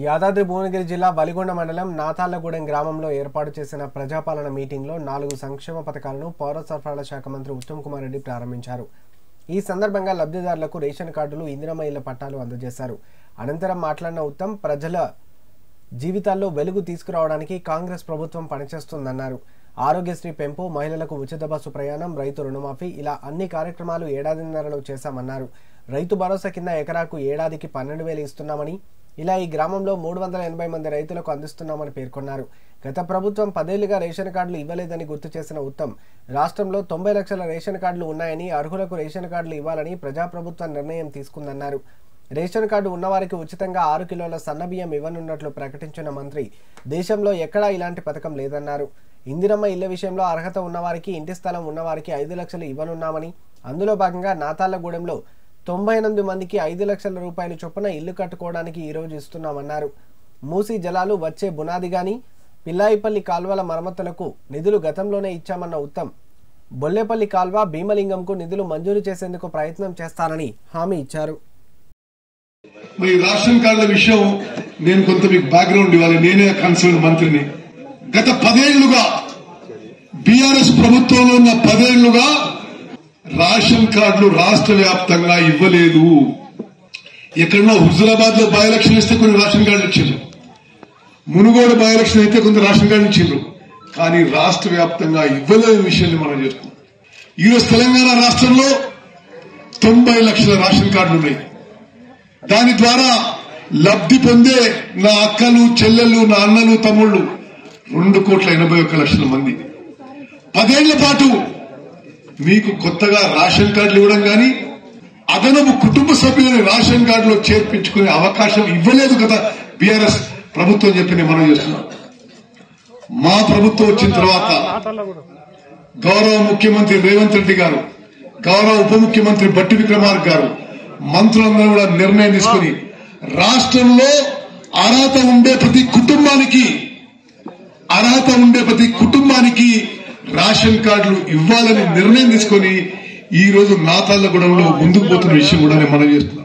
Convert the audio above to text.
యాదాద్రి భువనగిరి జిల్లా వలిగొండ మండలం నాతాళ్లగూడెం గ్రామంలో ఏర్పాటు చేసిన ప్రజాపాలన మీటింగ్లో 4 సంక్షేమ పథకాలను పౌర సరఫరాల శాఖ మంత్రి ఉత్తమ్ కుమార్ రెడ్డి ప్రారంభించారు. ఈ సందర్భంగా లబ్ధిదారులకు రేషన్ కార్డులు, ఇందిరమ్మ ఇళ్ల పట్టాలు అందజేశారు. అనంతరం మాట్లాడిన ఉత్తమ్ ప్రజల జీవితాల్లో వెలుగు తీసుకురావడానికి కాంగ్రెస్ ప్రభుత్వం పనిచేస్తుందన్నారు. ఆరోగ్యశ్రీ పెంపు, మహిళలకు ఉచిత బస్సు ప్రయాణం, రైతు రుణమాఫీ ఇలా అన్ని కార్యక్రమాలు ఏడాదిన్నరలో చేశామన్నారు. రైతు భరోసా కింద ఎకరాకు ఏడాదికి 12,000 ఇస్తున్నామని, ఇలా ఈ గ్రామంలో 380 మంది రైతులకు అందిస్తున్నామని పేర్కొన్నారు. గత ప్రభుత్వం 10 ఏళ్లుగా రేషన్ కార్డులు ఇవ్వలేదని గుర్తు చేసిన ఉత్తమ్ రాష్ట్రంలో 90 లక్షల రేషన్ కార్డులు ఉన్నాయని, అర్హులకు రేషన్ కార్డులు ఇవ్వాలని ప్రజాప్రభుత్వం నిర్ణయం తీసుకుందన్నారు. రేషన్ కార్డు ఉన్నవారికి ఉచితంగా 6 కిలోల సన్నబియ్యం ఇవ్వనున్నట్లు ప్రకటించిన మంత్రి దేశంలో ఎక్కడా ఇలాంటి పథకం లేదన్నారు. ఇందిరమ్మ ఇళ్ల విషయంలో అర్హత ఉన్నవారికి, ఇంటి స్థలం ఉన్నవారికి 5 లక్షలు ఇవ్వనున్నామని, అందులో భాగంగా నాతాళ్లగూడెంలో 98 మందికి 5 లక్షల రూపాయలు చొప్పున ఇల్లు కట్టుకోవడానికి ఈరోజు ఇస్తున్నామన్నారు. మూసీ జలాలు వచ్చే బునాదిగాని, పిల్లాయిపల్లి కాల్వల మరమ్మతులకు నిధులు గతంలోనే ఇచ్చామన్న ఉత్తమ్ బొల్లేపల్లి కాల్వ, భీమలింగంకు నిధులు మంజూరు చేసేందుకు ప్రయత్నం చేస్తానని హామీ ఇచ్చారు. రేషన్ కార్డుల విషయం నేను కొంత మీకు బ్యాక్గ్రౌండ్ ఇవ్వాలి. నేనే కన్సర్న్ మంత్రిని. గత 10 ఏళ్లుగా బీఆర్ఎస్ ప్రభుత్వంలో ఉన్న 10 ఏళ్లుగా రేషన్ కార్డులు రాష్ట్ర వ్యాప్తంగా ఇవ్వలేదు. ఎక్కడో హుజురాబాద్ లో బై ఎలక్షన్ ఇస్తే కొన్ని రేషన్ కార్డులు ఇచ్చిండ్రు, మునుగోడు బై ఎలక్షన్ అయితే కొంత రేషన్ కార్డులు ఇచ్చిండ్రు, కానీ రాష్ట్ర వ్యాప్తంగా ఇవ్వలేని విషయాన్ని మనం చేస్తున్నాం. ఈరోజు తెలంగాణ రాష్ట్రంలో 90 లక్షల రేషన్ కార్డులు ఉన్నాయి. దాని ద్వారా లబ్ధి పొందే నా అక్కలు, చెల్లెళ్ళు, నా అన్నలు, తమ్ముళ్లు 2,81,00,000 మంది. 10 ఏళ్ల పాటు మీకు కొత్తగా రేషన్ కార్డులు ఇవ్వడం గాని, అదనపు కుటుంబ సభ్యులను రేషన్ కార్డులో చేర్పించుకునే అవకాశం ఇవ్వలేదు కదా బీఆర్ఎస్ ప్రభుత్వం చెప్పి మనం చేస్తున్నాం. మా ప్రభుత్వం వచ్చిన తర్వాత గౌరవ ముఖ్యమంత్రి రేవంత్ రెడ్డి గారు, గౌరవ ఉప ముఖ్యమంత్రి బట్టి విక్రమార్క గారు, మంత్రులందరూ కూడా నిర్ణయం తీసుకుని రాష్ట్రంలో అర్హత ఉండే ప్రతి కుటుంబానికి రేషన్ కార్డులు ఇవ్వాలని నిర్ణయం తీసుకుని ఈ రోజు నాతాళ్లగూడెంలో ముందుకు పోతున్న విషయం కూడా మనం చేస్తున్నాం.